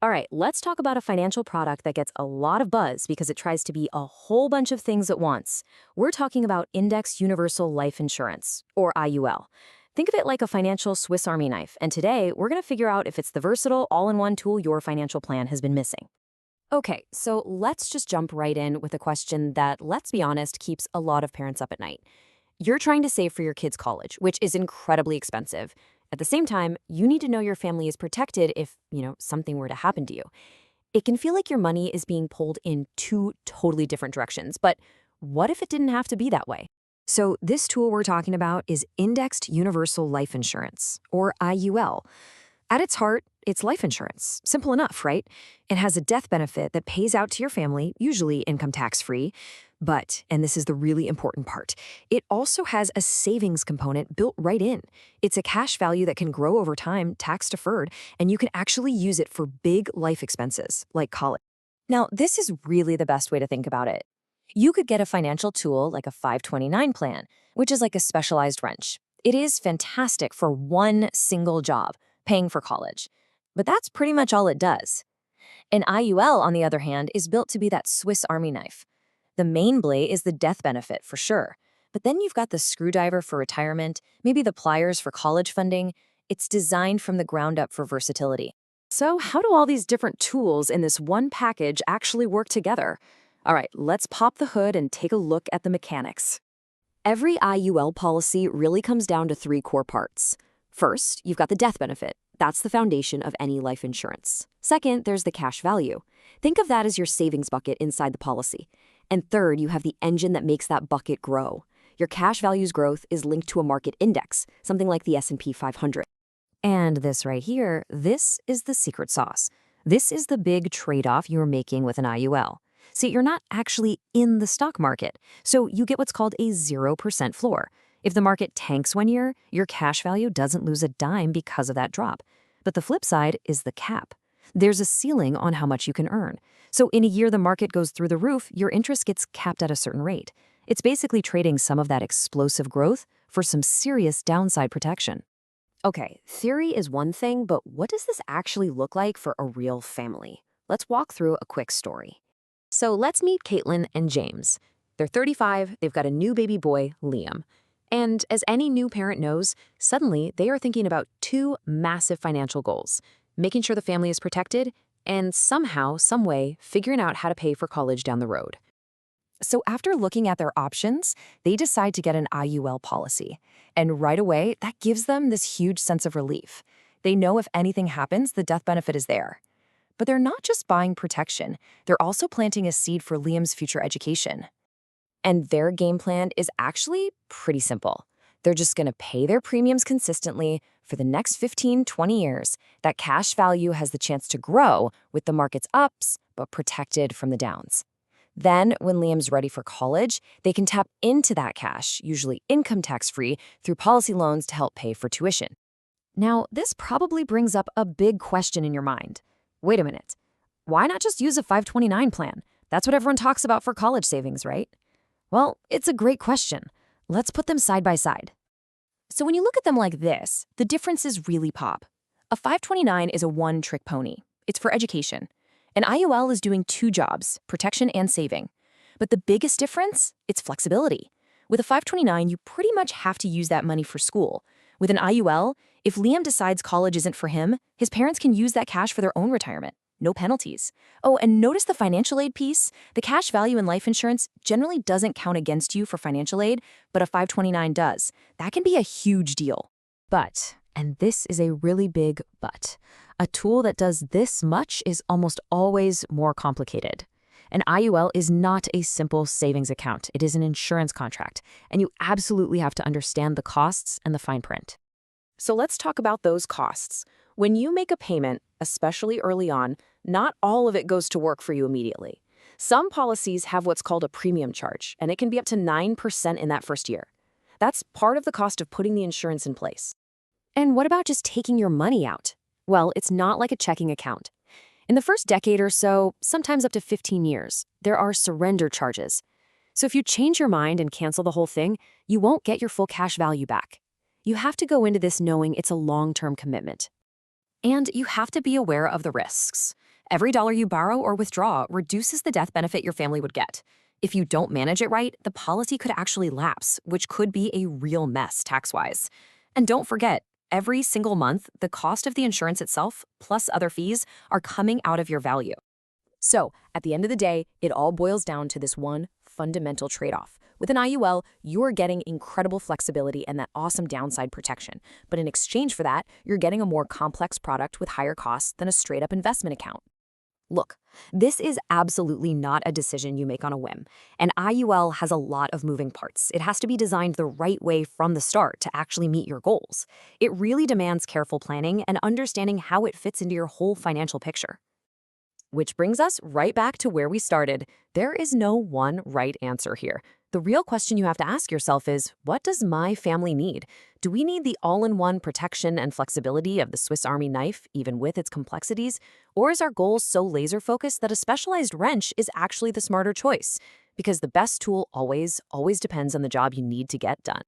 All right, let's talk about a financial product that gets a lot of buzz because it tries to be a whole bunch of things at once. We're talking about Index Universal Life Insurance, or IUL. Think of it like a financial Swiss Army knife, and today we're going to figure out if it's the versatile, all-in-one tool your financial plan has been missing. Okay, so let's just jump right in with a question that, let's be honest, keeps a lot of parents up at night. You're trying to save for your kids' college, which is incredibly expensive. At the same time, you need to know your family is protected if, something were to happen to you. It can feel like your money is being pulled in two totally different directions, but what if it didn't have to be that way? So this tool we're talking about is Indexed Universal Life Insurance, or IUL. At its heart, it's life insurance. Simple enough, right? It has a death benefit that pays out to your family, usually income tax-free. But, and this is the really important part, it also has a savings component built right in. It's a cash value that can grow over time, tax-deferred, and you can actually use it for big life expenses, like college. Now, this is really the best way to think about it. You could get a financial tool like a 529 plan, which is like a specialized wrench. It is fantastic for one single job, paying for college. But that's pretty much all it does. An IUL, on the other hand, is built to be that Swiss Army knife. The main blade is the death benefit, for sure. But then you've got the screwdriver for retirement, maybe the pliers for college funding. It's designed from the ground up for versatility. So how do all these different tools in this one package actually work together? All right, let's pop the hood and take a look at the mechanics. Every IUL policy really comes down to three core parts. First, you've got the death benefit. That's the foundation of any life insurance. Second, there's the cash value. Think of that as your savings bucket inside the policy. And third, you have the engine that makes that bucket grow. Your cash value's growth is linked to a market index, something like the S&P 500. And this right here, this is the secret sauce. This is the big trade-off you're making with an IUL. See, you're not actually in the stock market, so you get what's called a 0% floor. If the market tanks one year, your cash value doesn't lose a dime because of that drop. But the flip side is the cap. There's a ceiling on how much you can earn. So in a year the market goes through the roof, your interest gets capped at a certain rate. It's basically trading some of that explosive growth for some serious downside protection. Okay, theory is one thing, but what does this actually look like for a real family? Let's walk through a quick story. So let's meet Caitlin and James. They're 35, they've got a new baby boy, Liam. And as any new parent knows, suddenly they are thinking about two massive financial goals: making sure the family is protected and somehow, some way, figuring out how to pay for college down the road. So after looking at their options, they decide to get an IUL policy. And right away, that gives them this huge sense of relief. They know if anything happens, the death benefit is there. But they're not just buying protection, they're also planting a seed for Liam's future education. And their game plan is actually pretty simple. They're just going to pay their premiums consistently for the next 15, 20 years. That cash value has the chance to grow with the market's ups, but protected from the downs. Then, when Liam's ready for college, they can tap into that cash, usually income tax-free, through policy loans to help pay for tuition. Now, this probably brings up a big question in your mind. Wait a minute. Why not just use a 529 plan? That's what everyone talks about for college savings, right? Well, it's a great question. Let's put them side by side. So when you look at them like this, the differences really pop. A 529 is a one-trick pony. It's for education. An IUL is doing two jobs, protection and saving. But the biggest difference? It's flexibility. With a 529, you pretty much have to use that money for school. With an IUL, if Liam decides college isn't for him, his parents can use that cash for their own retirement. No penalties. Oh, and notice the financial aid piece. The cash value in life insurance generally doesn't count against you for financial aid, but a 529 does. That can be a huge deal. But, and this is a really big but, a tool that does this much is almost always more complicated. An IUL is not a simple savings account. It is an insurance contract, and you absolutely have to understand the costs and the fine print. So let's talk about those costs. When you make a payment, especially early on, not all of it goes to work for you immediately. Some policies have what's called a premium charge, and it can be up to 9% in that first year. That's part of the cost of putting the insurance in place. And what about just taking your money out? Well, it's not like a checking account. In the first decade or so, sometimes up to 15 years, there are surrender charges. So if you change your mind and cancel the whole thing, you won't get your full cash value back. You have to go into this knowing it's a long-term commitment. And you have to be aware of the risks. Every dollar you borrow or withdraw reduces the death benefit your family would get. If you don't manage it right, the policy could actually lapse, which could be a real mess tax-wise. And don't forget, every single month, the cost of the insurance itself, plus other fees, are coming out of your value. So, at the end of the day, it all boils down to this one fundamental trade-off. With an IUL, you're getting incredible flexibility and that awesome downside protection. But in exchange for that, you're getting a more complex product with higher costs than a straight-up investment account. Look, this is absolutely not a decision you make on a whim. An IUL has a lot of moving parts. It has to be designed the right way from the start to actually meet your goals. It really demands careful planning and understanding how it fits into your whole financial picture. Which brings us right back to where we started. There is no one right answer here. The real question you have to ask yourself is, what does my family need? Do we need the all-in-one protection and flexibility of the Swiss Army knife, even with its complexities? Or is our goal so laser-focused that a specialized wrench is actually the smarter choice? Because the best tool always depends on the job you need to get done.